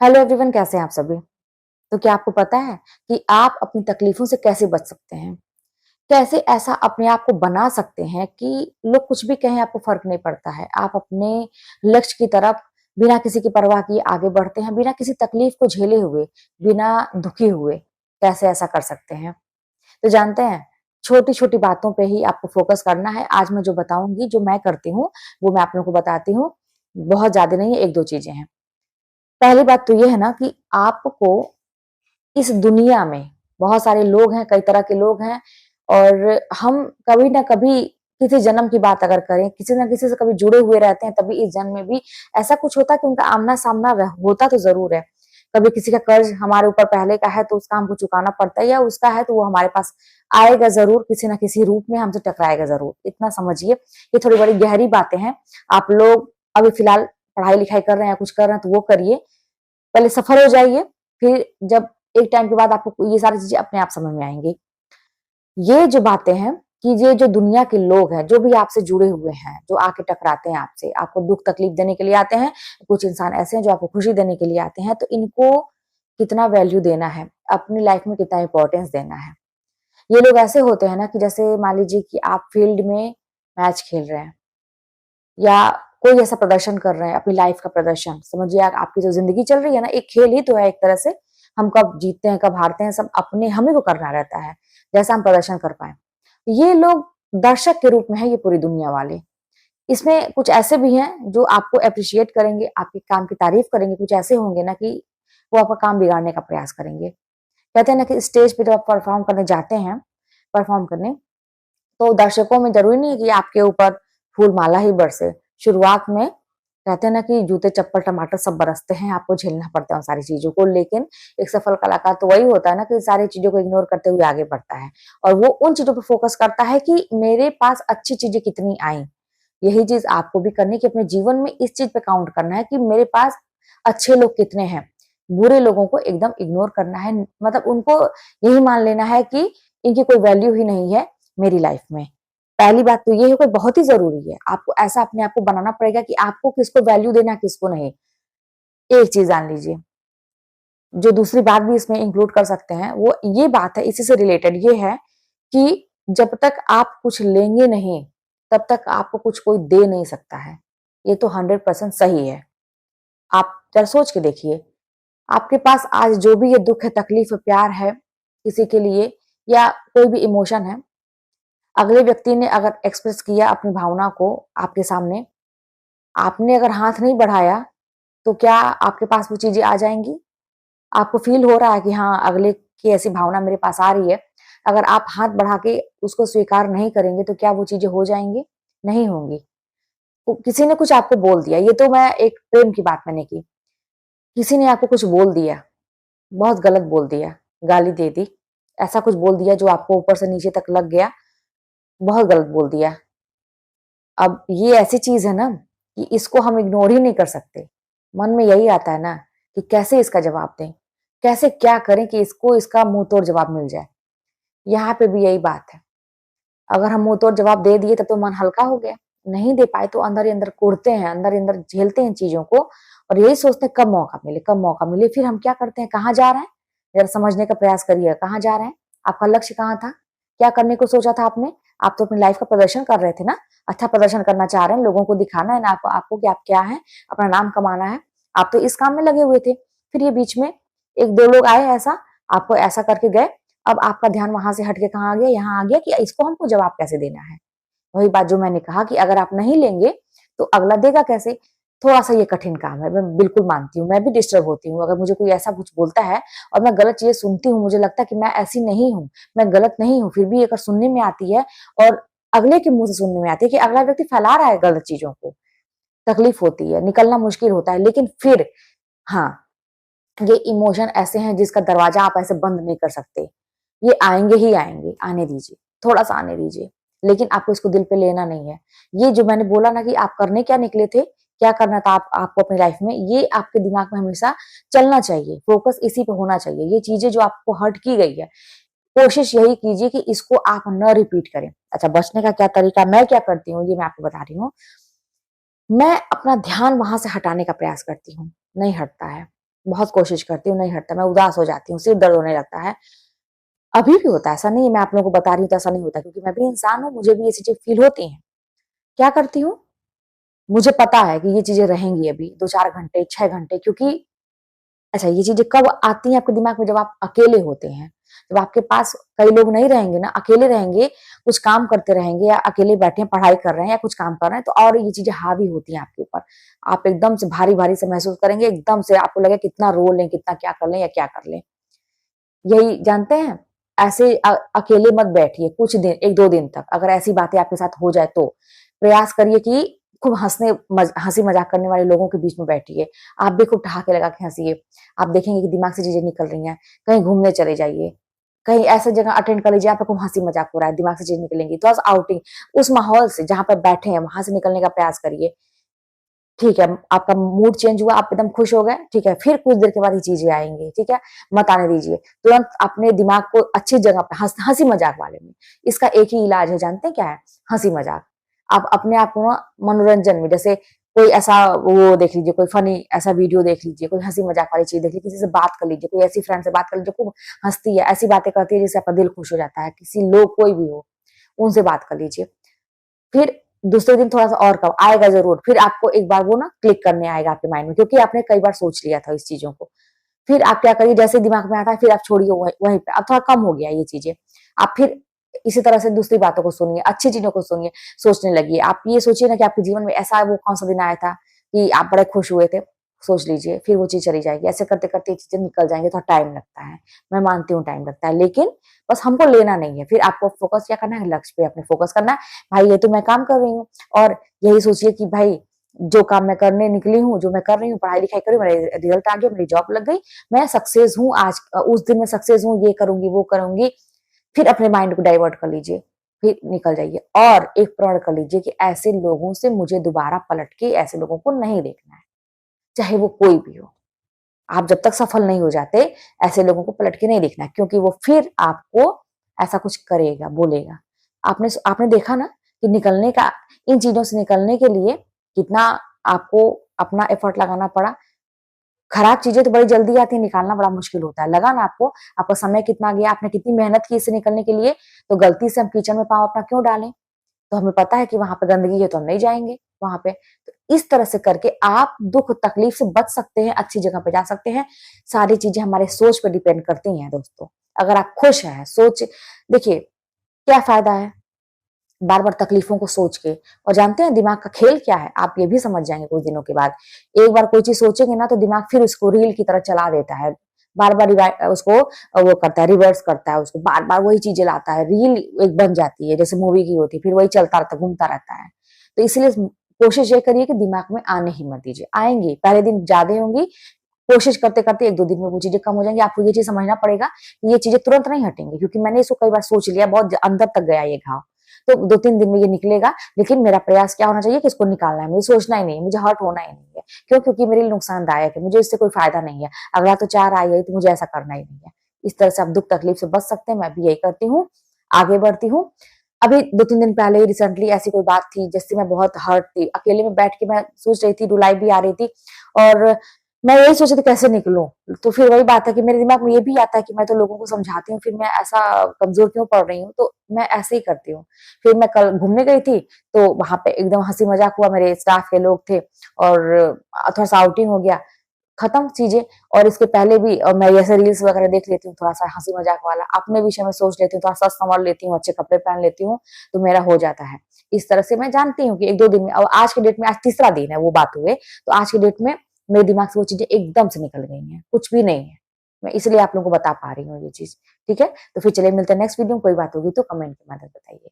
Hello everyone, कैसे हैं आप सभी। तो क्या आपको पता है कि आप अपनी तकलीफों से कैसे बच सकते हैं? कैसे ऐसा अपने आप को बना सकते हैं कि लोग कुछ भी कहें आपको फर्क नहीं पड़ता है। आप अपने लक्ष्य की तरफ बिना किसी की परवाह किए आगे बढ़ते हैं, बिना किसी तकलीफ को झेले हुए, बिना दुखी हुए। कैसे ऐसा कर सकते हैं? तो जानते हैं, छोटी-छोटी बातों पे ही आपको फोकस करना है। आज मैं जो बताऊँगी, जो मैं करती हूँ, वो मैं आप लोगों को बताती हूँ। बहुत ज़्यादा नहीं है, 1-2 चीज़ें हैं। पहली बात तो ये है ना कि आपको इस दुनिया में बहुत सारे लोग हैं, कई तरह के लोग हैं और हम कभी ना कभी किसी जन्म की बात अगर करें, किसी न किसी से कभी जुड़े हुए रहते हैं, तभी इस जन्म में भी ऐसा कुछ होता है कि उनका आमना-सामना होता तो ज़रूर है। कभी किसी का कर्ज हमारे ऊपर पहले का है तो उसका हमको चुकाना पड़ता है या उसका है तो वो हमारे पास आएगा ज़रूर, किसी न किसी रूप में हमसे टकराएगा ज़रूर। इतना समझिए, ये थोड़ी बड़ी गहरी बातें हैं। आप लोग अभी फ़िलहाल पढ़ाई-लिखाई कर रहे हैं या कुछ कर रहे हैं तो वो करिए। पहले सफल हो जाइए, फिर जब एक टाइम के बाद आपको ये सारी चीज़ें अपने आप समझ में आएँगी। ये जो बातें हैं कि ये जो दुनिया के लोग हैं, जो भी आपसे जुड़े हुए हैं, जो आके टकराते हैं आपसे, आपको दुःख-तकलीफ देने के लिए आते हैं, कुछ इंसान ऐसे हैं जो आपको खुशी देने के लिए आते हैं, तो इनको कितना वैल्यू देना है, अपनी लाइफ में कितना इम्पोर्टेंस देना है। ये लोग ऐसे होते हैं ना कि जैसे मान लीजिए कि आप फील्ड में मैच खेल रहे हैं या कोई ऐसा प्रदर्शन कर रहे हैं, अपनी लाइफ का प्रदर्शन। समझिए आपकी जो ज़िंदगी चल रही है ना, एक खेल ही तो है एक तरह से। हम कब जीतते हैं, कब हारते हैं, सब अपने हम ही को करना रहता है, जैसा हम प्रदर्शन कर पाएँ। ये लोग दर्शक के रूप में है ये पूरी दुनिया वाले। इसमें कुछ ऐसे भी हैं जो आपको एप्रिशिएट करेंगे, आपके काम की तारीफ़ करेंगे, कुछ ऐसे होंगे ना कि वो आपका काम बिगाड़ने का प्रयास करेंगे। कहते हैं ना कि स्टेज पे जब आप परफ़ॉर्म करने जाते हैं, परफ़ॉर्म करने, तो दर्शकों में ज़रूरी नहीं है कि आपके ऊपर फूल-माला ही बरसे। शुरुआत में कहते हैं ना कि जूते, चप्पल, टमाटर सब बरसते हैं, आपको झेलना पड़ता है उन सारी चीज़ों को, लेकिन एक सफल कलाकार तो वही होता है ना कि सारी चीज़ों को इग्नोर करते हुए आगे बढ़ता है और वो उन चीज़ों पे फ़ोकस करता है कि मेरे पास अच्छी चीज़ें कितनी आईं। यही चीज़ आपको भी करनी है कि अपने जीवन में इस चीज़ पे काउंट करना है कि मेरे पास अच्छे लोग कितने हैं। बुरे लोगों को एकदम इग्नोर करना है, मतलब उनको यही मान लेना है कि इनकी कोई वैल्यू ही नहीं है मेरी लाइफ में। पहली बात तो ये है कि बहुत ही ज़रूरी है। आपको ऐसा अपने आप को बनाना पड़ेगा कि आपको किसको वैल्यू देना है, किसको नहीं। एक चीज़ जान लीजिए, जो दूसरी बात भी इसमें इंक्लूड कर सकते हैं, वो ये बात है, इसी से रिलेटेड ये है कि जब तक आप कुछ लेंगे नहीं, तब तक आपको कुछ कोई दे नहीं सकता है। ये तो 100% सही है। आप ज़रा सोच के देखिए, आपके पास आज जो भी ये दुःख है, तकलीफ है, प्यार है किसी के लिए या कोई भी इमोशन है, अगले व्यक्ति ने अगर एक्सप्रेस किया अपनी भावना को आपके सामने, आपने अगर हाथ नहीं बढ़ाया, तो क्या आपके पास वो चीज़ें आ जाएँगी? आपको फ़ील हो रहा है कि हाँ, अगले की ऐसी भावना मेरे पास आ रही है। अगर आप हाथ बढ़ा के उसको स्वीकार नहीं करेंगे, तो क्या वो चीज़ें हो जाएँगी? नहीं होंगी। किसी ने कुछ आपको बोल दिया, ये तो मैं एक प्रेम की बात मैंने की। किसी ने आपको कुछ बोल दिया, बहुत गलत बोल दिया, गाली दे दी, ऐसा कुछ बोल दिया जो आपको ऊपर से नीचे तक लग गया, बहुत गलत बोल दिया। अब ये ऐसी चीज़ है ना कि इसको हम इग्नोर ही नहीं कर सकते। मन में यही आता है ना कि कैसे इसका जवाब दें? कैसे क्या करें कि इसको इसका मुँह तोड़ जवाब मिल जाए? यहाँ पे भी यही बात है। अगर हम मुँह तोड़ जवाब दे दिए तब तो मन हल्का हो गया। नहीं दे पाए तो अंदर ही अंदर कुढ़ते हैं, अंदर ही अंदर झेलते हैं चीज़ों को और यही सोचते हैं कब मौका मिले, कब मौका मिले। फिर हम क्या करते हैं, कहाँ जा रहे हैं? ज़रा समझने का प्रयास करिए, कहाँ जा रहे हैं? आपका लक्ष्य कहाँ था? क्या करने को सोचा था आपने? आप तो अपनी लाइफ़ का प्रदर्शन कर रहे थे ना? अच्छा प्रदर्शन करना चाह रहे हैं, लोगों को दिखाना है ना आपको आपको कि आप क्या हैं, अपना नाम कमाना है। आप तो इस काम में लगे हुए थे। फिर ये बीच में 1-2 लोग आए ऐसा, आपको ऐसा करके गए, अब आपका ध्यान वहाँ से हट के कहाँ आ गया? यहाँ आ गया कि इसको हमको जवाब कैसे देना है? वही बात जो मैंने कहा कि अगर आप नहीं लेंगे, तो अगला देगा कैसे? थोड़ा-सा ये कठिन काम है, मैं बिल्कुल मानती हूँ, मैं भी डिस्टर्ब होती हूँ, अगर मुझे कोई ऐसा कुछ बोलता है और मैं गलत चीज़ें सुनती हूँ, मुझे लगता है कि मैं ऐसी नहीं हूँ, मैं गलत नहीं हूँ, फिर भी अगर सुनने में आती है और अगले के मुँह से सुनने में आती है कि अगला व्यक्ति फैला रहा है गलत चीज़ों को, तकलीफ होती है, निकलना मुश्किल होता है, लेकिन फिर हाँ, ये इमोशन ऐसे हैं जिसका दरवाज़ा आप ऐसे बंद नहीं कर सकते। ये आएँगे ही आएँगे, आने दीजिए, थोड़ा-सा आने दीजिए, लेकिन आपको इसको दिल पे लेना नहीं है। ये जो मैंने बोला ना कि आप करने क्या निकले थे, क्या करना था आपको अपनी लाइफ़ में, ये आपके दिमाग में हमेशा चलना चाहिए, फ़ोकस इसी पे होना चाहिए। ये चीज़ें जो आपको हर्ट की गई है, कोशिश यही कीजिए कि इसको आप ना रिपीट करें। अच्छा, बचने का क्या तरीका मैं क्या करती हूँ, ये मैं आपको बता रही हूँ। मैं अपना ध्यान वहाँ से हटाने का प्रयास करती हूँ, नहीं हटता है। बहुत कोशिश करती हूँ, नहीं हटता, मैं उदास हो जाती हूँ, सिर दर्द होने लगता है। अभी भी होता है, ऐसा नहीं है, मैं आप लोगों को बता रही हूँ तो ऐसा नहीं होता, क्योंकि मैं भी इंसान हूँ, मुझे भी ये चीज़ें फ़ील होती हैं। क्या करती हूँ, मुझे पता है कि ये चीज़ें रहेंगी अभी 2-4 घंटे, 6 घंटे, क्योंकि अच्छा, ये चीज़ें कब आती हैं आपके दिमाग में, जब आप अकेले होते हैं। जब आपके पास कई लोग नहीं रहेंगे ना, अकेले रहेंगे, कुछ काम करते रहेंगे या अकेले बैठे हैं, पढ़ाई कर रहे हैं या कुछ काम कर रहे हैं, तो और ये चीज़ें हावी होती हैं आपके ऊपर। आप एकदम से भारी-भारी से महसूस करेंगे, एकदम से आपको लगेगा कितना रो लें, कितना क्या कर लें या क्या कर लें। यही जानते हैं, ऐसे अकेले मत बैठिए कुछ दिन, 1-2 दिन तक। अगर ऐसी बातें आपके साथ हो जाए तो प्रयास करिए कि खूब हँसी-मज़ाक करने वाले लोगों के बीच में बैठिए। आप भी खूब ठहाके लगा के हँसिए। आप देखेंगे कि दिमाग से चीज़ें निकल रही हैं। कहीं घूमने चले जाइए, कहीं ऐसी जगह अटेंड कर लीजिए जहाँ पे खूब हँसी-मज़ाक हो रहा है, दिमाग से चीज़ें निकलेंगी। थोड़ा-सा आउटिंग, उस माहौल से जहाँ पे बैठे हैं, वहाँ से निकलने का प्रयास करिए। ठीक है, आपका मूड चेंज हुआ, आप एकदम खुश हो गए, ठीक है, फिर कुछ देर के बाद ये चीज़ें आएँगी, ठीक है? मत आने दीजिए। तुरंत अपने दिमाग को अच्छी जगह पे हँसी-मज़ाक वाले में, इसका एक ही इलाज है, जानते हैं क्या है? हँसी-मज़ाक। आप अपने आप को ना मनोरंजन में, जैसे कोई ऐसा वो देख लीजिए, कोई फ़नी ऐसा वीडियो देख लीजिए, कोई हँसी-मज़ाक वाली चीज़ देख लीजिए, किसी से बात कर लीजिए, कोई ऐसी फ्रेंड से बात कर लीजिए, खूब हँसती है, ऐसी बातें करती है जिससे आपका दिल खुश हो जाता है, किसी लोग कोई भी हो, उनसे बात कर लीजिए। फिर दूसरे दिन थोड़ा-सा और कम आएगा ज़रूर, फिर आपको एक बार वो ना क्लिक करने आएगा आपके माइंड में, क्योंकि आपने कई बार सोच लिया था इस चीज़ों को। फिर आप क्या करिए, जैसे दिमाग में आता है फिर आप छोड़िए वहीं पे, अब थोड़ा कम हो गया ये चीज़ें। आप फिर इसी तरह से दूसरी बातों को सुनिए, अच्छी चीज़ों को सुनिए, सोचने लगिए। आप ये सोचिए ना कि आपके जीवन में ऐसा वो कौन-सा दिन आया था कि आप बड़े खुश हुए थे, सोच लीजिए, फिर वो चीज़ चली जाएगी। ऐसे करते-करते ये चीज़ें निकल जाएँगी, थोड़ा टाइम लगता है। मैं मानती हूँ टाइम लगता है, लेकिन बस हमको लेना नहीं है। फिर आपको फ़ोकस क्या करना है, लक्ष्य पे अपने फ़ोकस करना है। भाई ये तो मैं काम कर रही हूँ, और यही सोचिए कि भाई जो काम मैं करने निकली हूँ, जो मैं कर रही हूँ, पढ़ाई-लिखाई कर रही हूँ, मेरा रिज़ल्ट आ गया, मेरी जॉब लग गई, मैं सक्सेस हूँ आज, उस दिन मैं सक्सेस हूँ, ये करूँगी, वो करूँगी। फिर अपने माइंड को डाइवर्ट कर लीजिए, फिर निकल जाइए और एक प्रण कर लीजिए कि ऐसे लोगों से मुझे दोबारा पलट के ऐसे लोगों को नहीं देखना है, चाहे वो कोई भी हो। आप जब तक सफल नहीं हो जाते, ऐसे लोगों को पलट के नहीं देखना है, क्योंकि वो फिर आपको ऐसा कुछ करेगा, बोलेगा। आपने आपने देखा ना कि निकलने का, इन चीज़ों से निकलने के लिए कितना आपको अपना एफर्ट लगाना पड़ा। खराब चीज़ें तो बड़ी जल्दी आती हैं, निकालना बड़ा मुश्किल होता है। लगा ना आपको, आपका समय कितना गया, आपने कितनी मेहनत की इससे निकलने के लिए, तो गलती से हम किचन में पाँव अपना क्यों डालें? तो हमें पता है कि वहाँ पे गंदगी है तो हम नहीं जाएँगे वहाँ पे। तो इस तरह से करके आप दुःख तकलीफ से बच सकते हैं, अच्छी जगह पे जा सकते हैं। सारी चीज़ें हमारे सोच पे डिपेंड करती हैं दोस्तों। अगर आप खुश हैं, सोच देखिए क्या फ़ायदा है बार-बार तकलीफ़ों को सोच के, और जानते हैं दिमाग का खेल क्या है? आप ये भी समझ जाएँगे कुछ दिनों के बाद। एक बार कोई चीज़ सोचेंगे ना तो दिमाग फिर उसको रील की तरह चला देता है। बार-बार उसको वो करता है, रिवर्स करता है उसको, बार-बार वही चीज़ें लाता है। रील एक बन जाती है जैसे मूवी की होती है, फिर वही चलता रहता है, घूमता रहता है। तो इसीलिए कोशिश ये करिए कि दिमाग में आने ही मत दीजिए। आएँगी, पहले दिन ज़्यादा होंगी, कोशिश करते-करते 1-2 दिन में वो चीज़ें कम हो जाएँगी। आपको ये चीज़ समझना पड़ेगा कि ये चीज़ें तुरंत नहीं हटेंगी, क्योंकि मैंने इसको कई बार सोच लिया, बहुत अंदर तक गया ये घाव। तो 2-3 दिन में ये निकलेगा, लेकिन मेरा प्रयास क्या होना चाहिए कि इसको निकालना है, मुझे सोचना ही नहीं है, मुझे हर्ट होना ही नहीं है। क्यों? क्योंकि मेरे लिए नुकसानदायक है, मुझे इससे कोई फ़ायदा नहीं है। अगला तो 4 आई है, तो मुझे ऐसा करना ही नहीं है। इस तरह से आप दुःख तकलीफ से बच सकते हैं, मैं भी यही करती हूँ, आगे बढ़ती हूँ। अभी 2-3 दिन पहले ही रिसेंटली ऐसी कोई बात थी जिससे मैं बहुत हर्ट थी। अकेले में बैठ के मैं सोच रही थी, रुलाई भी आ रही थी, और मैं यही सोच रही थी कैसे निकलूँ? तो फिर वही बात है कि मेरे दिमाग में ये भी आता है कि मैं तो लोगों को समझाती हूँ, फिर मैं ऐसा कमज़ोर क्यों पड़ रही हूँ? तो मैं ऐसे ही करती हूँ। फिर मैं कल घूमने गई थी, तो वहाँ पे एकदम हँसी-मज़ाक हुआ, मेरे स्टाफ के लोग थे, और थोड़ा-सा आउटिंग हो गया, खत्म चीज़ें। और इसके पहले भी मैं ऐसे रील्स वगैरह देख लेती हूँ, थोड़ा-सा हँसी-मज़ाक वाला, अपने विषय में सोच लेती हूँ, थोड़ा सच-संवर लेती हूँ, अच्छे कपड़े पहन लेती हूँ, तो मेरा हो जाता है। इस तरह से मैं जानती हूँ कि 1-2 दिन में, और आज के डेट में आज तीसरा दिन है वो बात हुए, तो आज के डेट में मेरे दिमाग से वो चीज़ें एकदम से निकल गई हैं, कुछ भी नहीं है। मैं इसलिए आप लोगों को बता पा रही हूँ ये चीज़, ठीक है? तो फिर चलिए मिलते हैं नेक्स्ट वीडियो में, कोई बात होगी तो कमेंट के माध्यम बताइएगा।